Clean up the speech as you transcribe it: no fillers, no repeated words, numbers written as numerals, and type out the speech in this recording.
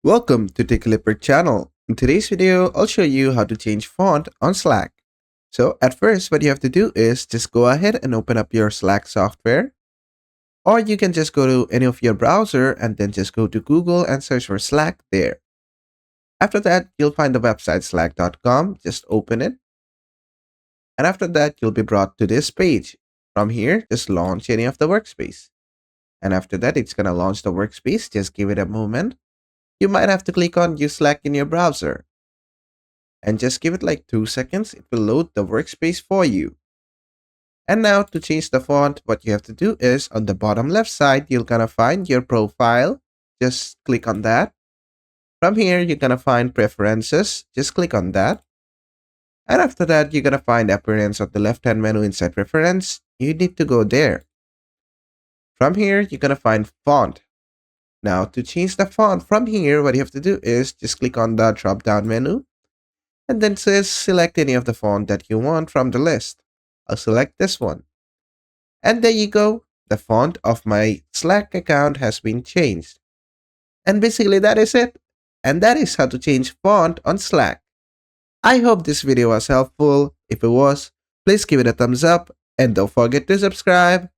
Welcome to TechLeopard channel. In today's video, I'll show you how to change font on Slack. So at first, what you have to do is just go ahead and open up your Slack software. Or you can just go to any of your browser and then just go to Google and search for Slack there. After that, you'll find the website slack.com. Just open it. And after that, you'll be brought to this page. From here, just launch any of the workspace. And after that, it's going to launch the workspace. Just give it a moment. You might have to click on Use Slack in your browser. And just give it like 2 seconds, it will load the workspace for you. And now to change the font, what you have to do is on the bottom left side, you're gonna find your profile. Just click on that. From here, you're gonna find preferences. Just click on that. And after that, you're gonna find appearance of the left-hand menu inside preference. You need to go there. From here, you're gonna find font. Now to change the font from here, what you have to do is just click on the drop down menu and then says select any of the font that you want from the list. I'll select this one. And there you go. The font of my Slack account has been changed. And basically that is it. And that is how to change font on Slack. I hope this video was helpful. If it was, please give it a thumbs up and don't forget to subscribe.